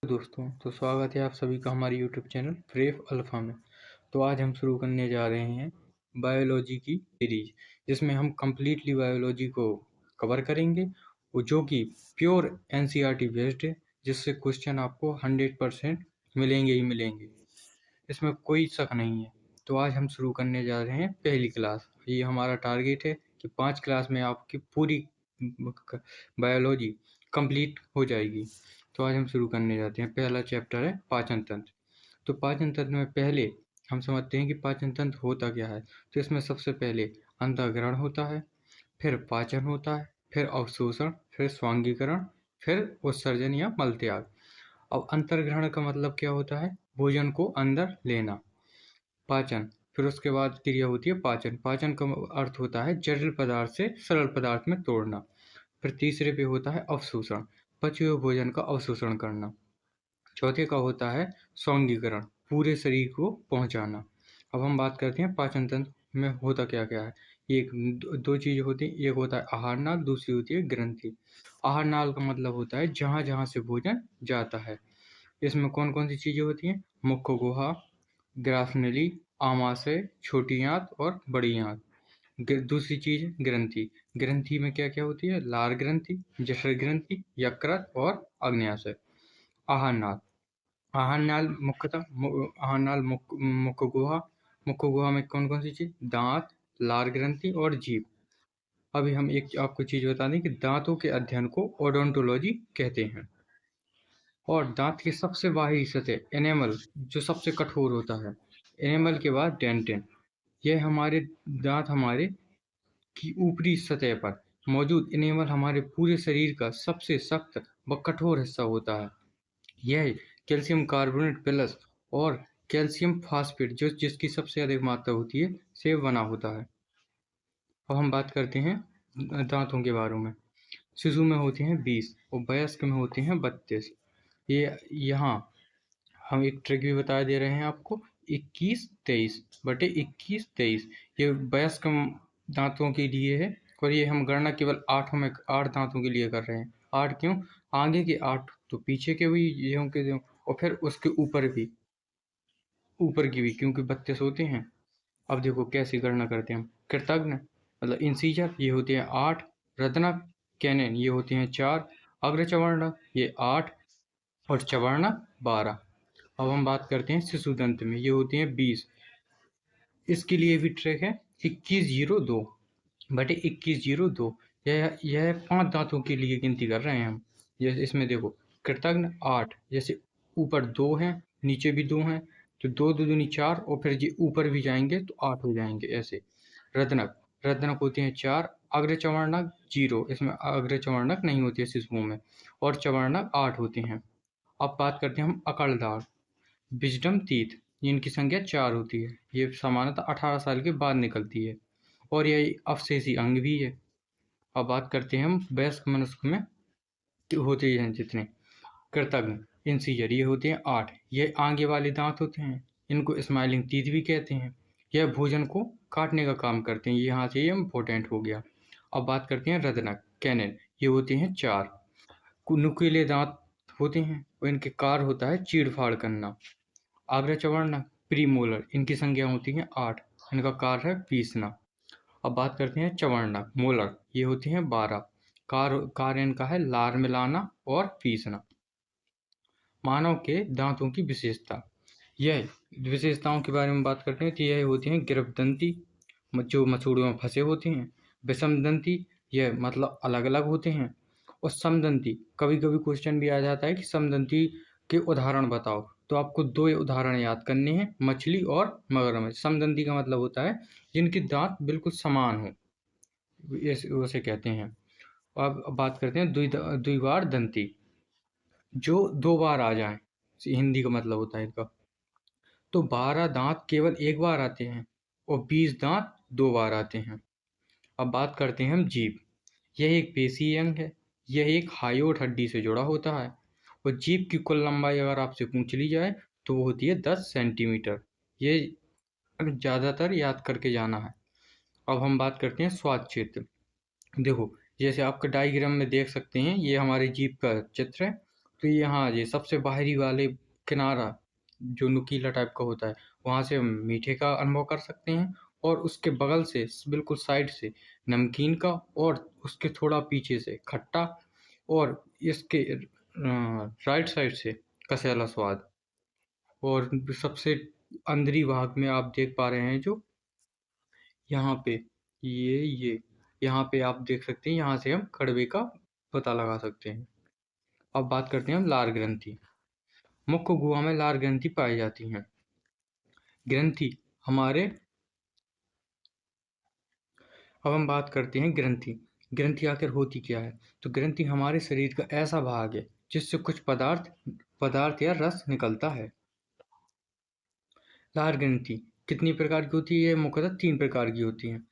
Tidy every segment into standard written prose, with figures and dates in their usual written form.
दोस्तों, तो स्वागत है आप सभी का हमारे यूट्यूब चैनल ब्रेव अल्फा में। तो आज हम शुरू करने जा रहे हैं बायोलॉजी की सीरीज, जिसमें हम कंप्लीटली बायोलॉजी को कवर करेंगे, वो जो कि प्योर एनसीईआरटी बेस्ड है, जिससे क्वेश्चन आपको 100% मिलेंगे ही मिलेंगे, इसमें कोई शक नहीं है। तो आज हम शुरू करने जा रहे हैं पहली क्लास। ये हमारा टारगेट है कि 5 क्लास में आपकी पूरी बायोलॉजी कंप्लीट हो जाएगी। तो आज हम शुरू करने जाते हैं। पहला चैप्टर है पाचन तंत्र। तो पाचन तंत्र में पहले हम समझते हैं कि पाचन तंत्र होता क्या है। तो इसमें सबसे पहले अंतःग्रहण होता है, फिर पाचन होता है, फिर अवशोषण, फिर स्वांगीकरण, फिर उत्सर्जन या मलत्याग। अब अंतर्ग्रहण का मतलब क्या होता है? भोजन को अंदर लेना। पाचन, फिर उसके बाद क्रिया होती है पाचन। पाचन का अर्थ होता है जटिल पदार्थ से सरल पदार्थ में तोड़ना। फिर तीसरे पे होता है अवशोषण, पचे हुए भोजन का अवशोषण करना। चौथे का होता है स्वांगीकरण, पूरे शरीर को पहुंचाना। अब हम बात करते हैं पाचन तंत्र में होता क्या क्या है। एक दो चीजें होती हैं, एक होता है आहार नाल, दूसरी होती है ग्रंथि। आहार नाल का मतलब होता है जहां जहां से भोजन जाता है। इसमें कौन कौन सी चीजें होती हैं? मुख्य गुहा, ग्राफनली, आमाशय, छोटी आंत और बड़ी आंत। दूसरी चीज ग्रंथि। ग्रंथि में क्या क्या होती है? लार ग्रंथि, जठर ग्रंथि, यकृत और आग्नेयाशय। आहार नाल। आहार नाल मुख्यतः आहार नाल मुख्य गुहा। मुख्य गुहा में कौन कौन सी चीज? दांत, लार ग्रंथि और जीभ। अभी हम एक आपको चीज बता दें कि दांतों के अध्ययन को ओडोंटोलॉजी कहते हैं। और दांत की सबसे बाहरी सतह एनेमल, जो सबसे कठोर होता है। एनेमल के बाद डेंटिन। यह हमारे दांत हमारे की ऊपरी सतह पर मौजूद एनेमल हमारे पूरे शरीर का सबसे सख्त व कठोर हिस्सा होता है। यह कैल्शियम कार्बोनेट प्लस और कैल्शियम फास्फेट जो जिसकी सबसे अधिक मात्रा होती है से बना होता है। अब हम बात करते हैं दांतों के बारे में। शिशु में होते हैं 20 और वयस्क में होते हैं 32। ये यहाँ हम एक ट्रिक भी बता दे रहे हैं आपको। 21-23/21-23 ये वयस्क दांतों के लिए है, और ये हम गणना केवल 8 दांतों के लिए कर रहे हैं। 8 क्यों? आगे के 8 तो पीछे के भी ये होंगे, और फिर उसके ऊपर की भी, क्योंकि 32 होते हैं। अब देखो कैसे गणना करते हैं हम। कृतघ्न मतलब इंसीजर ये होते हैं 8, रत्नक कैनन ये होते हैं 4, अग्रचवर्णक ये 8 और चवर्णक 12। अब हम बात करते हैं शिशु दंत में, ये होते हैं 20। इसके लिए भी ट्रैक है 21/21-21। यह 5 दांतों के लिए गिनती कर रहे हैं हम। जैसे इसमें देखो कृतघ्न 8, जैसे ऊपर 2 हैं, नीचे भी 2 हैं, तो 2 2 दूनी 4, और फिर ये ऊपर भी जाएंगे तो 8 हो जाएंगे ऐसे। रत्नक रत्नक होते हैं 4, अग्रचवर्णक 0, इसमें अग्रचवर्णक नहीं होती है शिशुओं में, और चवर्णक 8 होते हैं। अब बात करते हैं हम अकड़दाढ़, विजडम टीथ, इनकी संख्या 4 होती है। ये सामान्यतः 18 साल के बाद निकलती है, और यह अवशेषी अंग भी है। अब बात करते हैं हम वयस्क मनुष्य में होते हैं जितने। कृतघ्न इंसीजर ये होते हैं 8, ये आगे वाले दांत होते हैं, इनको स्माइलिंग टीथ भी कहते हैं। यह भोजन को काटने का काम करते हैं। यहाँ से ये इम्पोर्टेंट हो गया। अब बात करते हैं रत्नक कैनन, ये होते हैं 4, नुकीले दांत होते हैं, और इनके कार्य होता है चीड़ फाड़ करना। अग्रचवर्णक प्रीमोलर, इनकी संख्या होती है 8, इनका कार्य है पीसना। अब बात करते हैं चवर्णक मोलर, ये होते हैं 12, कार्य इनका है लार मिलाना और पीसना। मानव के दांतों की विशेषता, यह विशेषताओं के बारे में बात करते हैं तो यह होती हैं गिरफ्दंती, जो मसूड़ों में फंसे होते हैं। विषमदंती, यह मतलब अलग अलग होते हैं। और समदंती, कभी कभी क्वेश्चन भी आ जाता है कि समदंती के उदाहरण बताओ, तो आपको 2 उदाहरण याद करने हैं, मछली और मगरमच्छ। समदंती का मतलब होता है जिनके दांत बिल्कुल समान हो, उसे कहते हैं। अब बात करते हैं द्विवार दंती, जो 2 बार आ जाए, हिंदी का मतलब होता है इनका। तो 12 दांत केवल एक बार आते हैं, और 20 दांत 2 बार आते हैं। अब बात करते हैं हम जीभ। यह एक पेशी अंग है। यह एक हायोट हड्डी से जुड़ा होता है, और जीभ की कुल लंबाई अगर आपसे पूछ ली जाए तो वो होती है 10 सेंटीमीटर। ये ज़्यादातर याद करके जाना है। अब हम बात करते हैं स्वाद क्षेत्र। देखो जैसे आपका डायग्राम में देख सकते हैं, ये हमारी जीभ का चित्र है, तो यहाँ ये सबसे बाहरी वाले किनारा जो नुकीला टाइप का होता है, वहाँ से हम मीठे का अनुभव कर सकते हैं, और उसके बगल से बिल्कुल साइड से नमकीन का, और उसके थोड़ा पीछे से खट्टा, और इसके राइट साइड से कसैला स्वाद। और सबसे अंदरी भाग में आप देख पा रहे हैं जो यहाँ पे ये यहाँ पे आप देख सकते हैं, यहाँ से हम कड़वे का पता लगा सकते हैं। अब बात करते हैं हम लार ग्रंथि। मुख्य गुहा में लार ग्रंथि पाई जाती हैं। ग्रंथि हमारे अब हम बात करते हैं ग्रंथि। ग्रंथि आखिर होती क्या है? तो ग्रंथि हमारे शरीर का ऐसा भाग है जिससे कुछ पदार्थ या रस निकलता है। लार ग्रंथि कितनी प्रकार की होती है? मुख्यतः 3 प्रकार की होती हैं।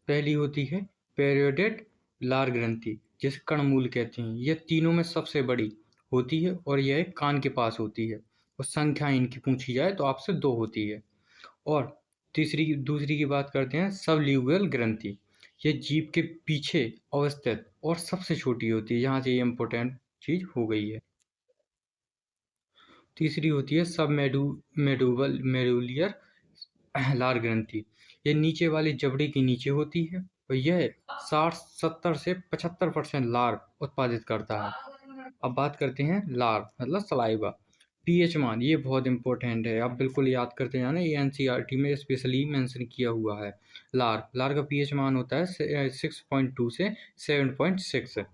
पहली होती है पेरियोडेट लार ग्रंथि, जिसे कर्णमूल कहते हैं। यह तीनों में सबसे बड़ी होती है और यह कान के पास होती है, और संख्या इनकी पूछी जाए तो आपसे 2 होती है। और दूसरी की बात करते हैं सबल्यूगल ग्रंथि। यह जीभ के पीछे अवस्थित और सबसे छोटी होती है। यहाँ से ये इम्पोर्टेंट चीज हो गई है। तीसरी होती है सब मेडुलियर लार ग्रंथि। यह नीचे वाली जबड़े के नीचे होती है, और यह 60-70 से 75% लार उत्पादित करता है। अब बात करते हैं लार मतलब सलाइवा। पीएच मान ये बहुत इंपॉर्टेंट है, आप बिल्कुल याद करते जाना, ये एनसीईआरटी में स्पेशली मेंशन किया हुआ है। लार का पीएच मान होता है 6.2 से 7.6।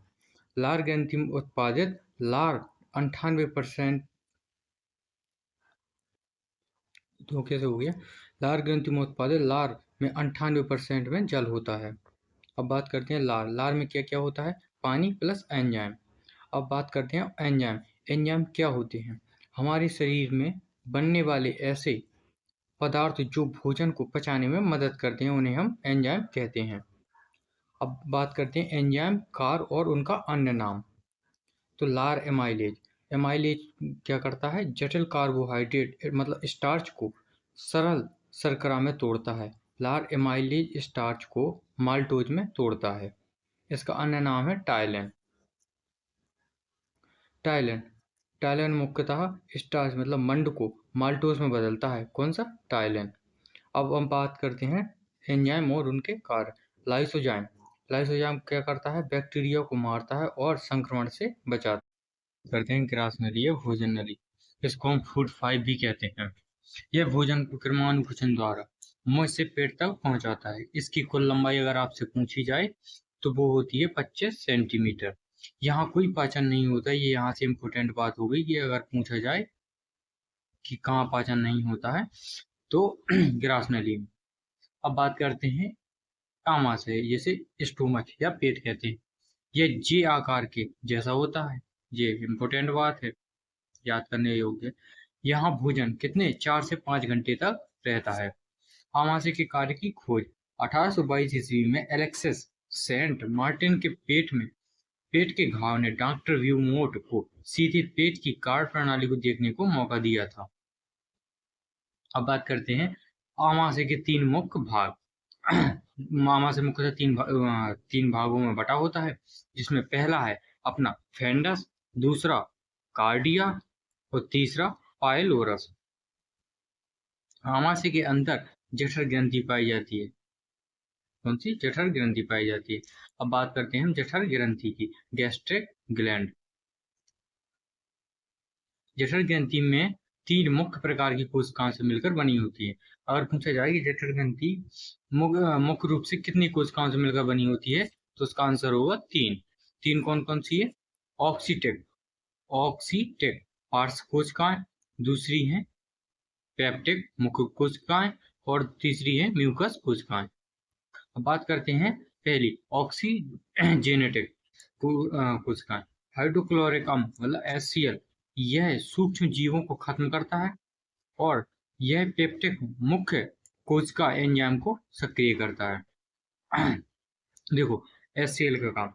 लार ग्रंथि में उत्पादित लार 98% धोखे से हो गया। लार ग्रंथि में उत्पादित लार में 98% में जल होता है। अब बात करते हैं लार में क्या क्या होता है? पानी प्लस एंजाइम। अब बात करते हैं एंजाइम। एंजाइम क्या होते हैं? हमारे शरीर में बनने वाले ऐसे पदार्थ जो भोजन को पचाने में मदद करते हैं, उन्हें हम एंजाइम कहते हैं। अब बात करते हैं एंजाइम कार और उनका अन्य नाम। तो लार एमाइलेज। एमाइलेज क्या करता है? जटिल कार्बोहाइड्रेट मतलब स्टार्च को सरल शर्करा में तोड़ता है। लार एमाइलेज स्टार्च को माल्टोज में तोड़ता है। इसका अन्य नाम है टाइलिन। टाइलिन टाइलिन मुख्यतः स्टार्च मतलब मंड को माल्टोज में बदलता है। कौन सा? टाइलिन। अब हम बात करते हैं एंजाइम और उनके कार्य। लाइसोजाइम। लाइसोजाइम क्या करता है? बैक्टीरिया को मारता है और संक्रमण से बचाता है। करते हैं ग्रास नली या भोजन नली। इसको हम फूड पाइप भी कहते हैं। यह भोजन को क्रमानुकुचन द्वारा मुंह से पेट तक पहुंचाता है। इसकी कुल लंबाई अगर आपसे पूछी जाए तो वो होती है 25 सेंटीमीटर। यहाँ कोई पाचन नहीं होता। ये यहाँ से इम्पोर्टेंट बात हो गई कि अगर पूछा जाए कि कहाँ पाचन नहीं होता है तो ग्रास नली में। अब बात करते हैं कामाशय, जैसे स्टोमच या पेट कहते हैं। यह जे आकार के जैसा होता है। ये इम्पोर्टेंट बात है, याद करने योग्य। यहाँ भोजन कितने 4 से 5 घंटे तक रहता है। आमाशय के कार्य की खोज 1822 ईस्वी में एलेक्सिस सेंट मार्टिन के पेट के घाव ने डॉक्टर व्यूमोट को सीधे पेट की कार्य प्रणाली को देखने को मौका दिया था। अब बात करते हैं आमाशय के 3 मुख्य भाग। आमाशय मुख्यतः 3 भागों में बटा होता है, जिसमें पहला है अपना फेंडस, दूसरा कार्डिया और तीसरा पाइलोरस। आमाशय के अंदर जठर ग्रंथि पाई जाती है। कौन सी? जठर ग्रंथि पाई जाती है। अब बात करते हैं हम जठर ग्रंथि की। Gastric gland. जठर ग्रंथि में 3 मुख्य प्रकार की कोशिकाओं से मिलकर बनी होती है। अगर पूछा जाए कि जठर ग्रंथि मुख्य रूप से कितनी कोशिकाओं से मिलकर बनी होती है, तो उसका आंसर होगा 3। कौन कौन सी है? ऑक्सीटेक पार्श्व कोशिकाएं, दूसरी है पेप्टिक मुख्य कोशिकाएं, और तीसरी है म्यूकस कोशिकाएं। अब बात करते हैं पहली ऑक्सीजेनेटिक कोशिकाएं। हाइड्रोक्लोरिक अम्ल मतलब HCl यह सूक्ष्म जीवों को खत्म करता है, और यह पेप्टिक मुख्य कोशिका एंजाइम को सक्रिय करता है। देखो HCl का काम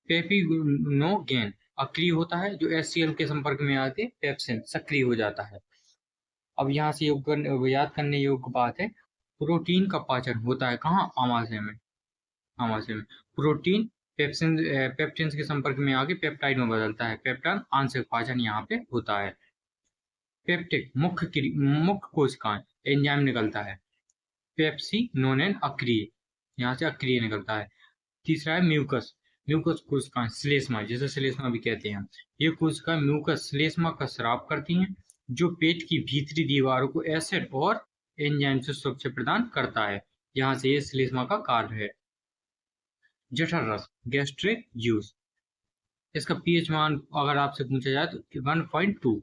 पेपिनोगेन अक्रिय होता है, जो HCl के संपर्क में आके पेप्सिन सक्रिय हो जाता है। अब यहाँ से याद करने योग्य बात है, प्रोटीन का पाचन होता है कहाँ? आमाशय में। प्रोटीन पेप्टिन के संपर्क में आके पेप्टाइड में बदलता है। पेप्टान आंशिक पाचन यहाँ पे होता है। पेप्टिक मुख्य कोशिकाएं एंजाइम निकलता है। पेप्सी नोनेन अक्रिय, यहाँ से अक्रिय निकलता है। तीसरा है म्यूकस कोशिकाएं श्लेष्मा, जिसे श्लेष्मा भी कहते हैं। ये कोशिकाएं म्यूकस श्लेष्मा का स्राव करती हैं, जो पेट की भीतरी दीवारों को एसिड और एंजाइम से सुरक्षा प्रदान करता है। यहाँ से ये श्लेष्मा का कार्य है। जठर रस गैस्ट्रिक जूस, इसका पीएच मान अगर आपसे पूछा जाए तो 1.2।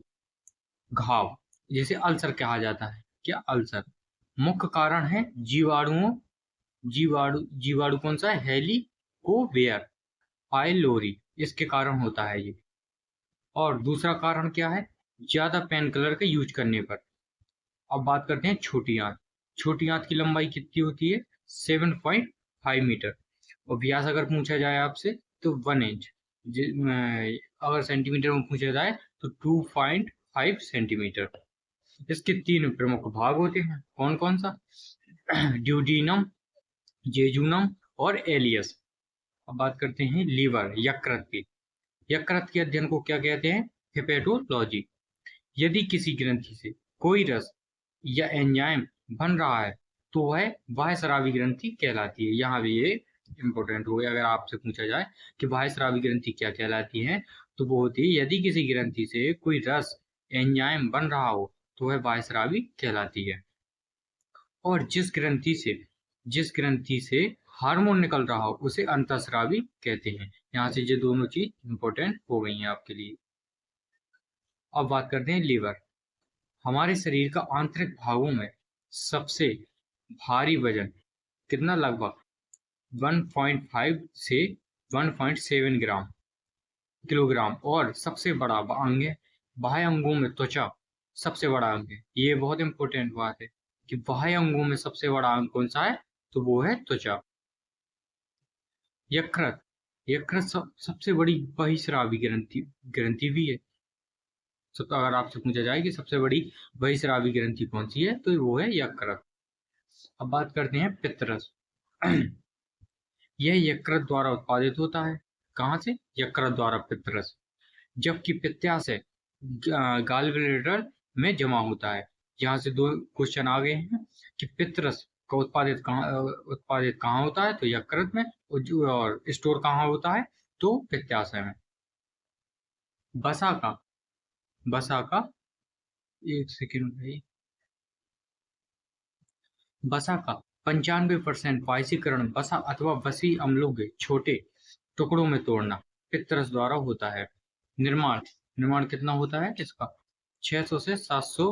घाव जिसे अल्सर कहा जाता है। क्या अल्सर? मुख्य कारण है जीवाणु कौन सा है? हेलिकोबैक्टर पाइलोरी, इसके कारण होता है ये। और दूसरा कारण क्या है? ज्यादा पेन किलर का यूज करने पर। अब बात करते हैं छोटी आंत। छोटी आंत की लंबाई कितनी होती है? 7.5 मीटर। और व्यास अगर पूछा जाए आपसे तो 1 इंच। अगर सेंटीमीटर में पूछा जाए तो 2.5 सेंटीमीटर। इसके 3 प्रमुख भाग होते हैं। कौन कौन सा? ड्यूडीनम, जेजुनम और एलियस। अब बात करते हैं लीवर यकृत की। यकृत के अध्ययन को क्या कहते हैं? हेपेटोलॉजी। यदि किसी ग्रंथि से कोई रस या एंजाइम बन रहा है तो वह बाह्यस्रावी ग्रंथि कहलाती है। यहाँ भी ये इंपॉर्टेंट हो गया। अगर आपसे पूछा जाए कि बाह्यस्रावी ग्रंथि क्या कहलाती है, तो वो होती है यदि किसी ग्रंथि से कोई रस एंजाइम बन रहा हो तो वह बाह्यस्रावी कहलाती है। और जिस ग्रंथि से हार्मोन निकल रहा हो उसे अंतःस्रावी कहते हैं। यहाँ से ये दोनों चीज इंपॉर्टेंट हो गई हैं आपके लिए। अब बात करते हैं लीवर। हमारे शरीर का आंतरिक भागों में सबसे भारी वजन कितना? लगभग 1.5 से 1.7 किलोग्राम। और सबसे बड़ा अंग है बाह्य अंगों में त्वचा सबसे बड़ा अंग है। ये बहुत इंपॉर्टेंट बात है कि बाह्य अंगों में सबसे बड़ा अंग कौन सा है? तो वो है त्वचा। यकृत सबसे बड़ी बहिस्रावी ग्रंथि भी है। अगर आपसे पूछा जाए कि सबसे बड़ी बहिस्रावी ग्रंथि कौन सी है तो वो है यकृत। अब बात करते हैं पित्तरस। यह यकृत द्वारा उत्पादित होता है। कहाँ से? यकृत द्वारा पित्तरस। जबकि पित्ताशय गॉलब्लैडर में जमा होता है। यहाँ से 2 क्वेश्चन आ गए हैं कि पित्तरस का उत्पादित कहाँ होता है? तो यकृत में। और स्टोर कहाँ होता है? तो पित्ताशय में। बसा का 1 सेकेंड भाई। बसा का 95% वायसीकरण बसा अथवा बसी अम्लों के छोटे टुकड़ों में तोड़ना पित्तरस द्वारा होता है। निर्माण कितना होता है इसका? 600 से 700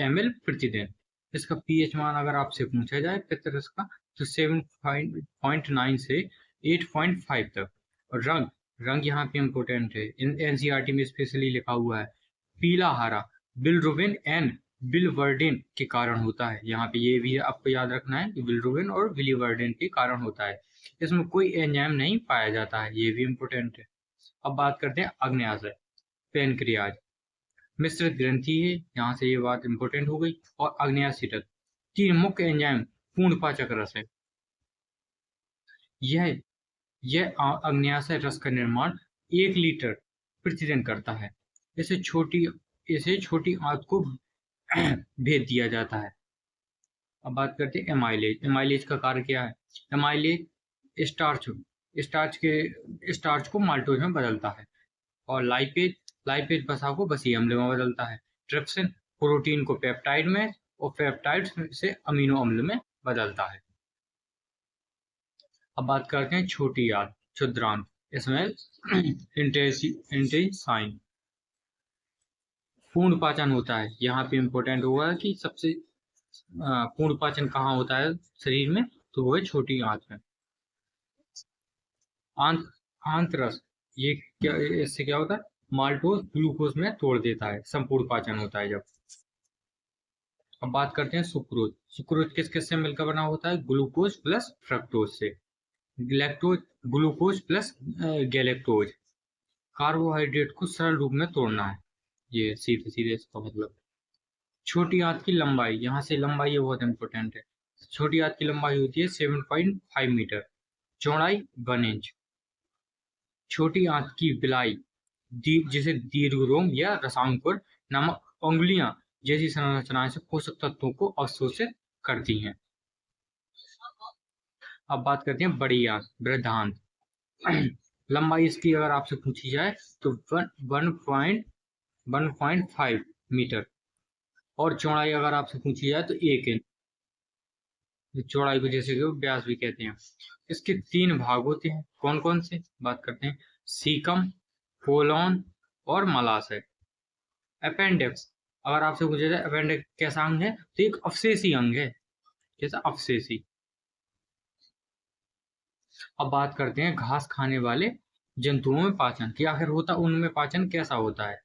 ml प्रतिदिन। इसका पीएच मान अगर आपसे पूछा जाए पित्तरस का तो 7.9 से 8.5 तक। और रंग यहाँ पे इम्पोर्टेंट है। एनसीईआरटी में स्पेशली लिखा हुआ है पीला हरा बिलिरुबिन एंड बिलिवर्डिन के कारण होता है। यहाँ पे ये भी आपको याद रखना है कि बिलिरुबिन और बिलिवर्डिन के कारण होता है। इसमें कोई एंजाइम नहीं पाया जाता है। ये भी इम्पोर्टेंट है। अब बात करते हैं अग्न्याशय पेनक्रियाज। मिश्रित ग्रंथि है। यहाँ से ये बात इंपॉर्टेंट हो गई। और अग्न्याशय 3 मुख्य एंजाइम पूर्ण पाचक रस है। यह अग्न्याशय रस का निर्माण 1 लीटर प्रतिदिन करता है। इसे छोटी आंत को भेज दिया जाता है। अब बात करते हैं एमाइलेज का कार्य क्या है? एमाइलेज स्टार्च को माल्टोज में बदलता है। और लाइपेज वसा को बसी अम्ल में बदलता है। ट्रिप्सिन प्रोटीन को पेप्टाइड में और पेप्टाइड से अमीनो अम्ल में बदलता है। अब बात करते हैं छोटी आंत क्षुद्रांत। इसमें इंटेस्टाइन पूर्ण पाचन होता है। यहाँ पे इंपॉर्टेंट होगा कि सबसे पूर्ण पाचन कहाँ होता है शरीर में? तो वो है छोटी आंत में। आंतरस ये क्या, इससे क्या होता है? माल्टोज ग्लूकोज में तोड़ देता है। संपूर्ण पाचन होता है जब। अब बात करते हैं सुक्रोज किस किस से मिलकर बना होता है? ग्लूकोज प्लस फ्रक्टोज से। Glucose plus galactose. कार्बोहाइड्रेट को सरल रूप में तोड़ना है। ये सीधे इसका मतलब। छोटी आंत की लंबाई, यहाँ से लंबाई ये बहुत इंपॉर्टेंट है। छोटी आंत की लंबाई होती है 7.5 मीटर, चौड़ाई 1 इंच। छोटी आंत की बिलाई जिसे दीर्घरोम या रसांकुर नामक उंगलियां जैसी संरचनाएं से पोषक तत्वों को अवशोषित करती हैं। अब बात करते हैं बड़ी आंत, बृहदांत। लंबाई इसकी अगर आपसे पूछी जाए तो 1.5 मीटर, और चौड़ाई अगर आपसे पूछी जाए तो 1 इंच। चौड़ाई को जैसे कि व्यास भी कहते हैं। इसके 3 भाग होते हैं, कौन कौन से बात करते हैं, सीकम, कोलोन और मलाशय। अपेंडिक्स अगर आपसे पूछा जाए अपेंडिक्स कैसा अंग है, तो एक अवशेषी अंग है, जैसा अवशेषी। अब बात करते हैं घास खाने वाले जंतुओं में पाचन, कि आखिर होता उनमें पाचन कैसा होता है।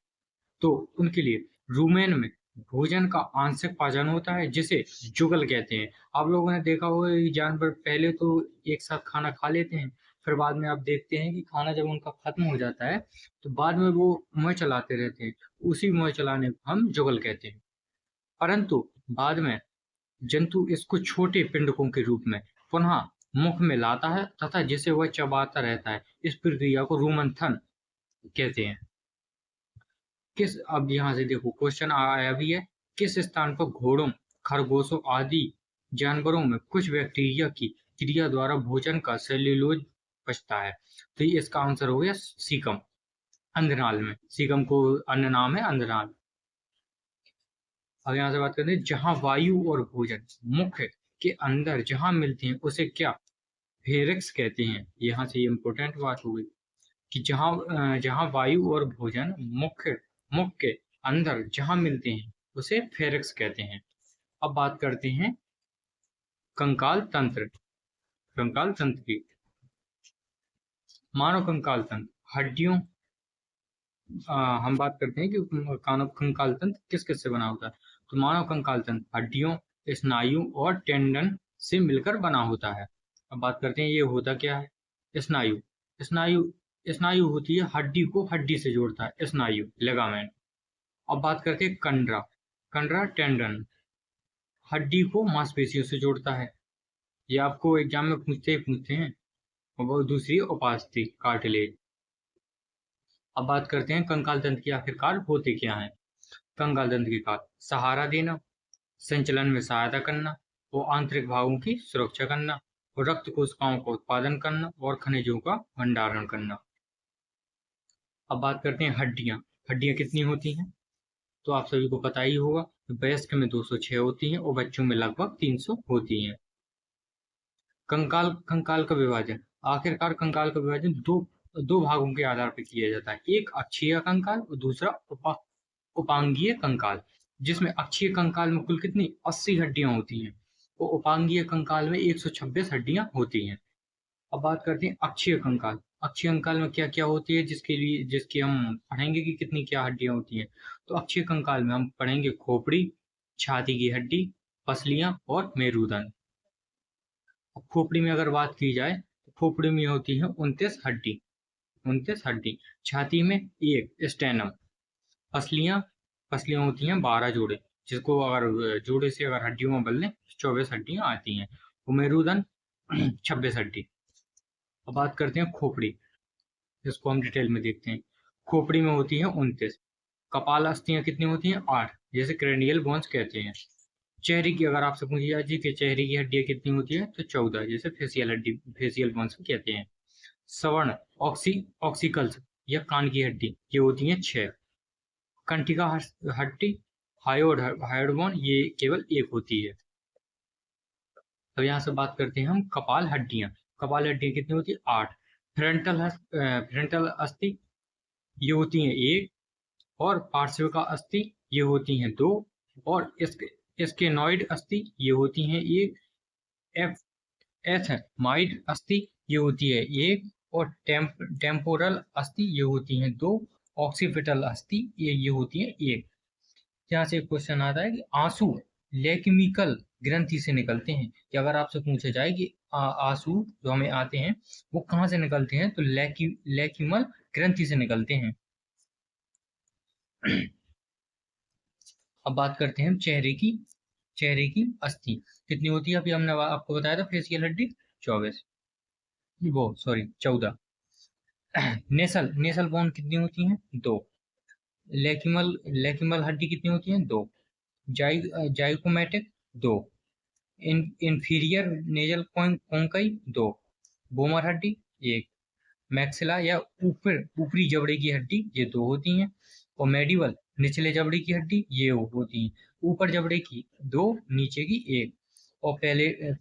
तो उनके लिए रूमेन में भोजन का आंशिक पाचन होता है, जिसे जुगल कहते हैं। आप लोगों ने देखा होगा कि जानवर पहले तो एक साथ खाना खा लेते हैं, फिर बाद में आप देखते हैं कि खाना जब उनका खत्म हो जाता है तो बाद में वो मुंह चलाते रहते हैं। उसी मुंह चलाने को हम जुगल कहते हैं। परंतु बाद में जंतु इसको छोटे पिंडकों के रूप में पुनः मुख में लाता है तथा जिसे वह चबाता रहता है। इस प्रक्रिया को रुमंथन कहते हैं। अब यहाँ से देखो क्वेश्चन आया भी है, किस स्थान पर घोड़ों, खरगोशों आदि जानवरों में कुछ बैक्टीरिया की क्रिया द्वारा भोजन का सेल्यूलोज बचता है। तो ये इसका आंसर हो गया सीकम, अंधनाल में। सीकम को अन्य नाम है अंधनाल। अब यहाँ से बात करते हैं, जहां वायु और भोजन मुख के अंदर जहां मिलते हैं उसे क्या फेरिक्स कहते हैं। यहाँ से इम्पोर्टेंट बात हो गई कि जहां वायु और भोजन मुख के अंदर जहां मिलते हैं उसे फेरिक्स कहते हैं। अब बात करते हैं कंकाल तंत्र। कंकाल तंत्र की, मानव कंकाल तंत्र हड्डियों, हम बात करते हैं कि कंकाल तंत्र किस किस से बना होता है। तो मानव कंकाल तंत्र हड्डियों, स्नायु और टेंडन से मिलकर बना होता है। अब बात करते हैं ये होता क्या है। स्नायु, स्नायु स्नायु होती है हड्डी को हड्डी से जोड़ता है, स्नायु लिगामेंट। अब बात करते हैं कंडरा। कंडरा टेंडन हड्डी को मांसपेशियों से जोड़ता है। ये आपको एग्जाम में पूछते हैं। और वो दूसरी उपास्थि कार्टिलेज। अब बात करते हैं कंकाल तंत्र के आखिरकार होते क्या हैं। कंकाल तंत्र के कार्य सहारा देना, संचलन में सहायता करना, और आंतरिक भागों की सुरक्षा करना, और रक्त कोशिकाओं का उत्पादन करना, और खनिजों का भंडारण करना। अब बात करते हैं हड्डियां। हड्डियां कितनी होती हैं, तो आप सभी को पता ही होगा। वयस्क में 206 होती हैं और बच्चों में लगभग 300 होती हैं। कंकाल का विभाजन, आखिरकार कंकाल का विभाजन दो भागों के आधार पर किया जाता है। एक अक्षीय कंकाल और दूसरा उपांगीय कंकाल, जिसमें अक्षीय कंकाल में कुल कितनी 80 हड्डियां होती हैं और उपांगीय कंकाल में 126 हड्डियां होती हैं। अब बात करते हैं अक्षीय कंकाल। अक्षीय कंकाल में क्या क्या होती है, जिसकी हम पढ़ेंगे कि कितनी क्या हड्डियां होती हैं। तो अक्षीय कंकाल में हम पढ़ेंगे खोपड़ी, छाती की हड्डी, पसलियां और मेरुदंड। अब खोपड़ी में अगर बात की जाए तो खोपड़ी में होती है 29 हड्डी। छाती में 1 स्टेनम। पसलियां होती हैं 12 जोड़े, जिसको अगर जोड़े से अगर हड्डियों में बदलें 24 हड्डियां आती हैं। मेरुदंड 26 हड्डी। अब बात करते हैं खोपड़ी, जिसको हम डिटेल में देखते हैं। खोपड़ी में होती है 29। कपाल अस्थियां कितनी होती हैं 8, जैसे क्रेनियल बोन्स कहते हैं। चेहरे की अगर आपसे पूछी जाए कि चेहरे की हड्डियां कितनी होती है, तो 14, जैसे फेसियल बोन्स कहते हैं। सवर्ण ऑक्सिकल्स या कान की हड्डी ये होती है 6। कंठिका हड्डी हायोड बोन ये केवल 1 होती है। अब यहाँ से बात करते हैं हम कपाल हड्डियां। कपाल हड्डियां कितनी होती है 8। फ्रंटल अस्थि ये होती हैं 1, और पार्श्विका अस्थि ये होती हैं 2, और स्केनॉइड अस्थि ये होती हैं 1। एथमाइड अस्थि ये होती है 1, और टेम्पोरल अस्थि ये होती हैं 2। ऑक्सीपिटल अस्थि ये होती है 1। यहाँ से एक क्वेश्चन आता है कि आंसू लेक्मिकल ग्रंथि से निकलते हैं, कि अगर आपसे पूछा जाए कि आंसू जो हमें आते हैं वो कहाँ से निकलते हैं, तो लेक्यूमल ग्रंथि से निकलते हैं। अब बात करते हैं चेहरे की अस्थि कितनी होती है। अभी हमने आपको बताया था फेसियल हड्डी 14। नेसल नेसल बोन कितनी होती हैं? 2। लेक्यूमल लेक्यूमल हड्डी कितनी होती हैं? 2। Zygomatic 2। Inferior nasal conchae 2। Vomer हड्डी 1। मैक्सिला या ऊपरी जबड़े की हड्डी ये 2 होती हैं। और मेडिवल निचले जबड़े की हड्डी ये होती हैं। ऊपर जबड़े की 2, नीचे की 1। और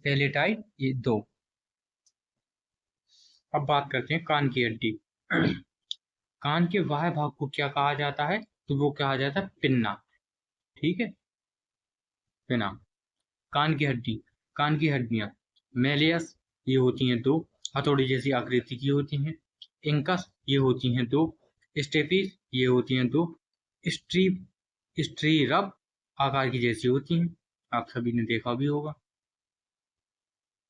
पैलेटाइड ये 2। अब बात करते हैं कान की हड्डी। कान के बाह्य भाग को क्या कहा जाता है? तो वो कहा जाता है पिन्ना। ठीक है, पिन्ना। कान की हड्डियां मेलियस ये होती हैं 2, हथौड़ी जैसी आकृति की होती हैं। इंकस ये होती हैं 2। स्टेपिस ये होती हैं 2। स्ट्रीरब आकार की जैसी होती हैं, आप सभी ने देखा भी होगा।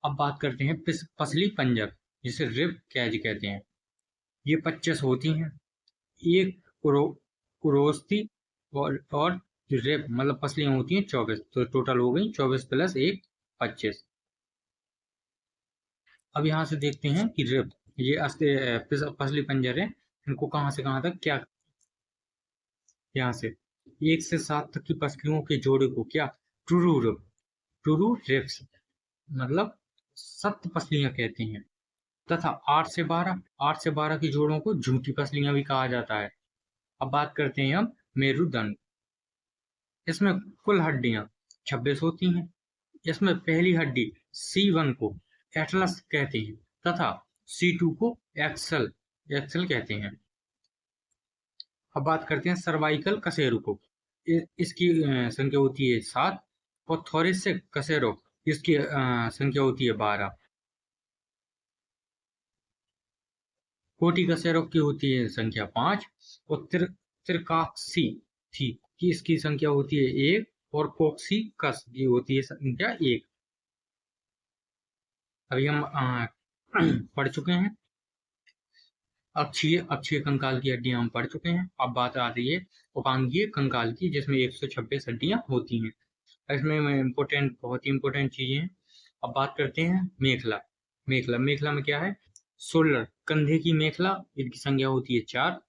अब बात करते हैं पसली पंजर, जिसे रिब कैज कहते हैं। ये 25 होती हैं। एक कुरोस्ती और जो रिब मतलब पसलियां होती हैं 24, तो टोटल हो गई 24 प्लस 1 25। अब यहाँ से देखते हैं कि रिब ये पसली पंजर है, इनको कहाँ से कहाँ तक क्या, यहाँ से 1 से 7 तक की पसलियों के जोड़े को क्या टुरू रिब्स मतलब 7 पसलियां कहते हैं। तथा 8 से 12 की जोड़ों को झूठी पसलियां भी कहा जाता है। अब बात करते हैं हम मेरुदंड। इसमें कुल हड्डियां 26 होती हैं। इसमें पहली हड्डी C1 को एटलस कहते हैं तथा C2 को एक्सल कहते हैं। अब बात करते हैं सर्वाइकल कशेरु को। इसकी संख्या होती है 7। और थोरेसिक कशेरु इसकी संख्या होती है 12। कोटी कशेरु की होती है संख्या 5। और त्रिकाक्सी थी कि इसकी संख्या होती है 1। और कोक्सीकस की होती है संख्या 1। अभी हम पढ़ चुके हैं अक्षीय कंकाल की हड्डियां हम पढ़ चुके हैं। अब बात आ रही है उपांगीय कंकाल की, जिसमें 126 हड्डियां होती हैं। इसमें बहुत ही इंपॉर्टेंट चीजें हैं। अब बात करते हैं मेखला में क्या है? शोल्डर कंधे की मेखला, इनकी संख्या होती है 4।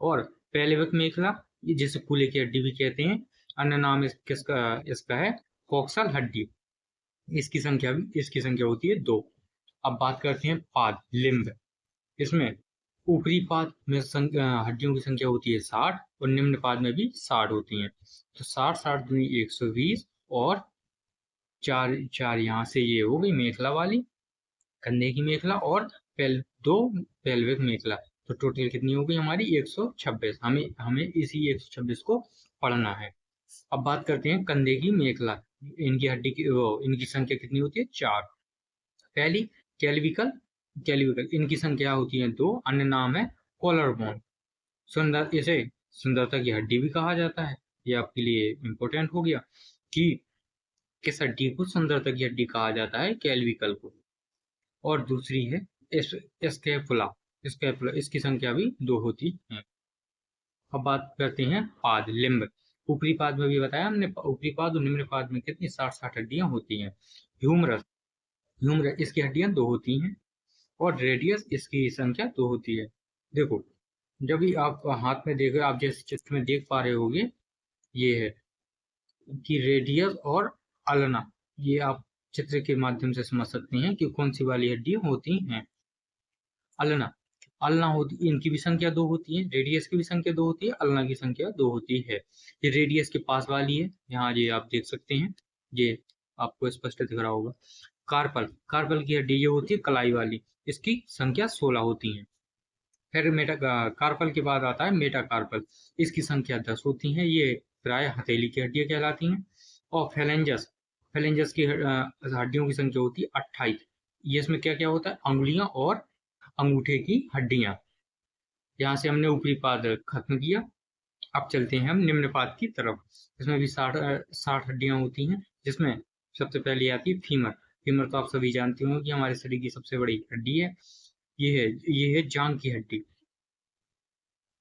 और पेल्विक मेखला जिसे कूल्हे की हड्डी भी कहते हैं, अन्य नाम इसका है कोक्सल हड्डी, इसकी संख्या होती है 2। अब बात करते हैं पाद लिम्ब। इसमें ऊपरी पाद में हड्डियों की संख्या होती है 60 और निम्न पाद में भी 60 होती हैं। तो 60 दूनी 120 और 4 यहाँ से ये हो गई मेखला वाली, कंधे की मेखला, और 2 पेल्विक मेखला। तो टोटल कितनी हो गई हमारी? 126। हमें इसी 126 को पढ़ना है। अब बात करते हैं कंधे की मेखला। इनकी संख्या कितनी होती है? 4। पहली कैल्विकल इनकी संख्या होती है 2। अन्य नाम है कॉलर बोन। इसे सुंदरता की हड्डी भी कहा जाता है। ये आपके लिए इंपॉर्टेंट हो गया कि किस हड्डी को सुंदरता की हड्डी कहा जाता है? कैल्विकल को। और दूसरी है स्कैपुला। इसकी संख्या भी 2 होती है। अब बात करते हैं पाद लिम्ब। ऊपरी पाद में भी बताया हमने, ऊपरी पाद और निम्न पाद में कितनी 60 हड्डियां होती हैं। ह्यूमरस इसकी हड्डियां 2 होती हैं। और रेडियस इसकी संख्या 2 होती है। देखो, जब भी आप हाथ में देखो, आप जिस चित्र में देख पा रहे होगे, ये है कि रेडियस और अल्ना, ये आप चित्र के माध्यम से समझ सकते हैं कि कौन सी वाली हड्डियां होती हैं। अल्ना होती, इनकी भी संख्या 2 होती है। रेडियस की भी संख्या 2 होती है, अल्ना की संख्या 2 होती है। ये रेडियस के पास वाली है, यहाँ ये आप देख सकते हैं, ये आपको स्पष्ट दिख रहा होगा। कार्पल की हड्डी ये होती है कलाई वाली, इसकी संख्या 16 होती है। फिर कार्पल के बाद आता है मेटाकार्पल, इसकी संख्या 10 होती है। ये प्राय हथेली की हड्डियां कहलाती हैं। और फेलेंजस की हड्डियों की संख्या होती है 28। ये इसमें क्या क्या होता है? अंगुलियां और अंगूठे की हड्डियां। यहाँ से हमने ऊपरी पाद खत्म किया। अब चलते हैं हम निम्न पाद की तरफ। इसमें भी 60 हड्डियां होती हैं, जिसमें सबसे पहले आती है फीमर तो आप सभी जानते हो कि हमारे शरीर की सबसे बड़ी हड्डी है। ये है जांघ की हड्डी,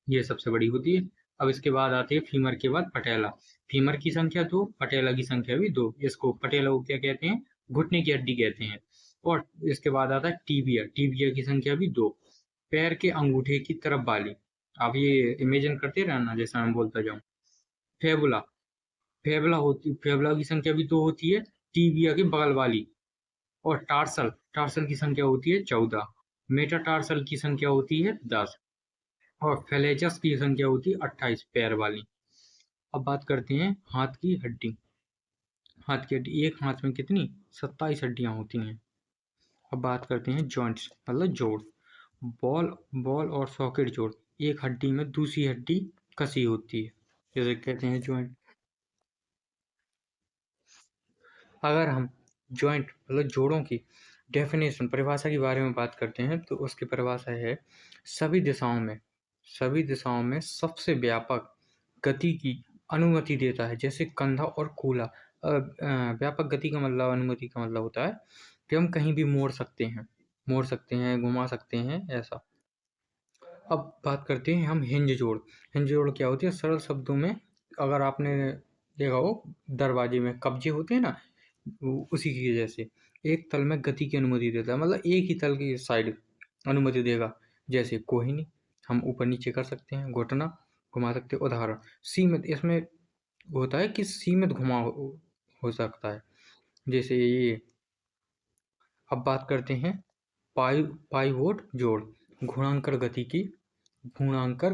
ये सबसे बड़ी होती है। अब इसके बाद आती है फीमर के बाद पटेला। फीमर की संख्या 2, पटेला की संख्या भी 2। इसको पटेला को क्या कहते हैं? घुटने की हड्डी कहते हैं। और इसके बाद आता है टीबिया की संख्या भी 2। पैर के अंगूठे की तरफ वाली। आप ये इमेजिन करते रहना जैसा मैं बोलता जाऊं। फेबुला, फेबुला की संख्या भी 2 होती है, टिबिया के बगल वाली। और टार्सल, टार्सल की संख्या होती है 14। मेटाटार्सल की संख्या होती है 10। और फेलेचस की संख्या होती है 28, पैर वाली। अब बात करते हैं हाथ की हड्डी। हाथ की हड्डी, एक हाथ में कितनी 27 हड्डियां होती हैं। अब बात करते हैं जॉइंट्स मतलब जोड़। बॉल बॉल और सॉकेट जोड़, एक हड्डी में दूसरी हड्डी कसी होती है, जैसे कहते हैं जॉइंट। अगर हम जॉइंट मतलब जोड़ों की डेफिनेशन परिभाषा के बारे में बात करते हैं तो उसकी परिभाषा है सभी दिशाओं में सबसे व्यापक गति की अनुमति देता है, जैसे कंधा और कूल्हा। व्यापक गति का मतलब, अनुमति का मतलब होता है कि हम कहीं भी मोड़ सकते हैं, घुमा सकते हैं, ऐसा। अब बात करते हैं हम हिंज जोड़। हिंज जोड़ क्या होती है सरल शब्दों में? अगर आपने देखा हो दरवाजे में कब्जे होते हैं ना, उसी की जैसे एक तल में गति की अनुमति देता है, मतलब एक ही तल की साइड अनुमति देगा। जैसे कोहिनी, हम ऊपर नीचे कर सकते हैं, घुटना घुमा सकते हैं। उदाहरण सीमित, इसमें होता है कि सीमित हो सकता है, जैसे ये। अब बात करते हैं पाइवोट जोड़। घूर्णांकर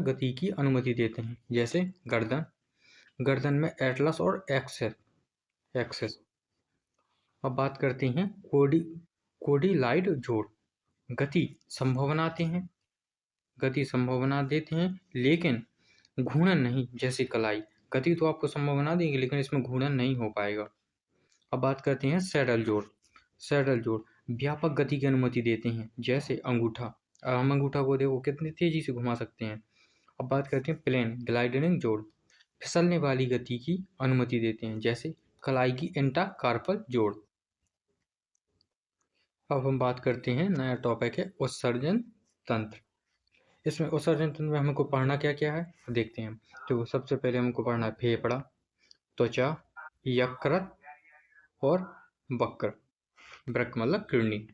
गति की अनुमति देते हैं, जैसे गर्दन, गर्दन में एटलस और एक्सेस। अब बात करते हैं कोडिलाइड जोड़। गति संभव बना देते हैं, लेकिन घूर्णन नहीं, जैसे कलाई। गति तो आपको संभव बना देंगे, लेकिन इसमें घूर्णन नहीं हो पाएगा। अब बात करते हैं सैडल जोड़ व्यापक गति की अनुमति देते हैं, जैसे अंगूठा। अब हम अंगूठा को देखो कितनी तेजी से घुमा सकते हैं। अब बात करते हैं प्लेन ग्लाइडरिंग जोड़, फिसलने वाली गति की अनुमति देते हैं, जैसे कलाई की इंटाकार्पल जोड़। अब हम बात करते हैं, नया टॉपिक है उत्सर्जन तंत्र। इसमें उत्सर्जन तंत्र में हमको पढ़ना क्या क्या है देखते हैं। तो सबसे पहले हमको पढ़ना है फेफड़ा, त्वचा, यकृत और वक्र। वृक्क मतलब किडनी।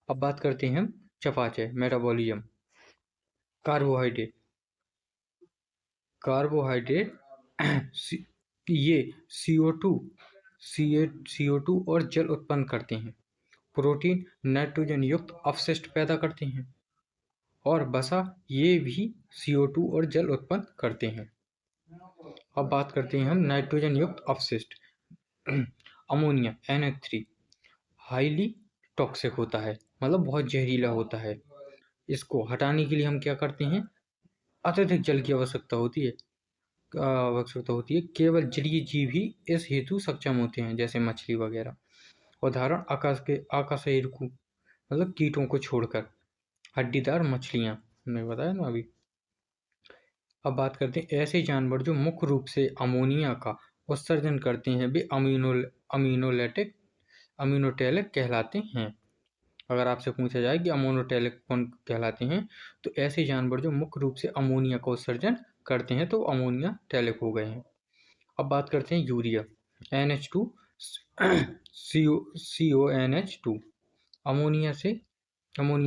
अब बात करते हैं हम चयापचय मेटाबॉलिज्म। कार्बोहाइड्रेट कार्बोहाइड्रेट ये CO2 CO2 और जल उत्पन्न करते हैं। प्रोटीन नाइट्रोजन युक्त अपशिष्ट पैदा करते हैं। और वसा ये भी CO2 और जल उत्पन्न करते हैं। अब बात करते हैं हम नाइट्रोजन युक्त अपशिष्ट। अमोनिया NH3 हाईली टॉक्सिक होता है, मतलब बहुत जहरीला होता है। इसको हटाने के लिए हम क्या करते हैं, अत्यधिक जल की आवश्यकता होती है। केवल जलीय जीव ही इस हेतु सक्षम होते हैं, जैसे मछली वगैरह। उदाहरण आकाशहिरकू मतलब कीटों को छोड़कर, हड्डीदार मछलियां, हमने बताया ना अभी। अब बात करते हैं ऐसे जानवर जो मुख्य रूप से अमोनिया का उत्सर्जन करते हैं, वे अमीनोटेलिक कहलाते हैं। अगर आपसे पूछा जाए कि अमोनोटेलिक कौन कहलाते हैं, तो ऐसे जानवर जो मुख्य रूप से अमोनिया का उत्सर्जन करते हैं तो अमोनिया टेलिक हो गए हैं। अब बात करते हैं यूरिया NH2 CONH2 अमोनिया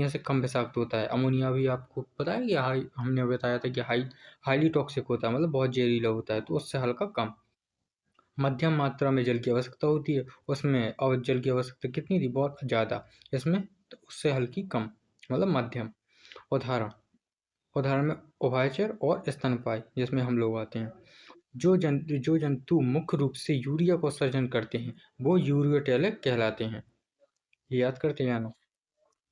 से कम विषाक्त होता है। अमोनिया भी आपको पता है कि हमने बताया था कि हाईली टॉक्सिक होता है, मतलब बहुत जहरीला होता है, तो उससे हल्का कम। मध्यम मात्रा में जल की आवश्यकता होती है, उसमें और जल की आवश्यकता कितनी थी, बहुत ज़्यादा। इसमें तो उससे हल्की कम, मतलब मध्यम। उदाहरण उदाहरण में उभयचर और स्तनपायी, जिसमें हम लोग आते हैं। जो जंतु मुख्य रूप से यूरिया का उत्सर्जन करते हैं वो यूरियोटेलिक कहलाते हैं। ये याद करते जाना।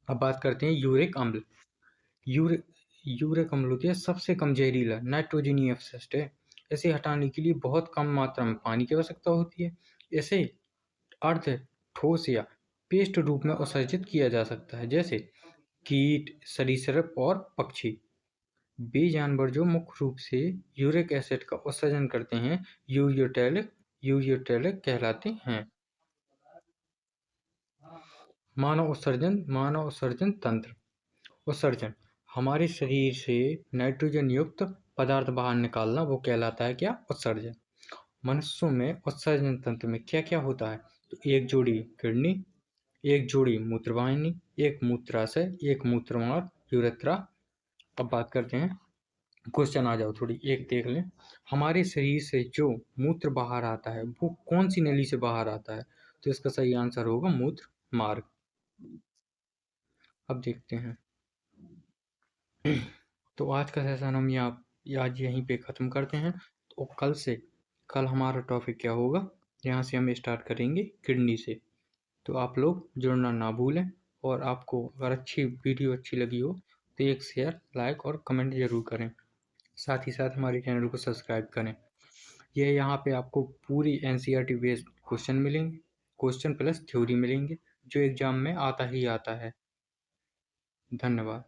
अब बात करते हैं यूरिक अम्ल। यूरिक यूरिक अम्ल होती है सबसे कम जहरीला नाइट्रोजनीय अपशिष्ट है। इसे हटाने के लिए बहुत कम मात्रा में पानी की आवश्यकता होती है। इसे अर्ध ठोस या पेस्ट रूप में उत्सर्जित किया जा सकता है, जैसे कीट, सरीसृप और पक्षी। वे जानवर जो मुख्य रूप से यूरिक एसिड का उत्सर्जन करते हैं यूरियोटेलिक कहलाते हैं। मानव उत्सर्जन तंत्र। उत्सर्जन हमारे शरीर से नाइट्रोजन युक्त पदार्थ बाहर निकालना, वो कहलाता है क्या, उत्सर्जन। मनुष्यों में उत्सर्जन तंत्र में क्या क्या होता है, तो एक जोड़ी किडनी, एक जोड़ी मूत्रवाहिनी, एक मूत्राशय, एक मूत्रमार्ग यूरेथ्रा, अब बात करते हैं, क्वेश्चन आ जाओ थोड़ी एक देख लें। हमारे शरीर से जो मूत्र बाहर आता है वो कौन सी नली से बाहर आता है? तो इसका सही आंसर होगा मूत्र मार्ग। अब देखते हैं। तो आज का सेशन हम आज यहीं पे ख़त्म करते हैं। तो कल हमारा टॉपिक क्या होगा, यहाँ से हम स्टार्ट करेंगे किडनी से। तो आप लोग जुड़ना ना भूलें, और आपको अगर वीडियो अच्छी लगी हो तो एक शेयर, लाइक और कमेंट ज़रूर करें। साथ ही साथ हमारे चैनल को सब्सक्राइब करें। ये यहाँ पे आपको पूरी एनसीईआरटी बेस्ड क्वेश्चन मिलेंगे, क्वेश्चन प्लस थ्योरी मिलेंगे, जो एग्जाम में आता ही आता है। धन्यवाद।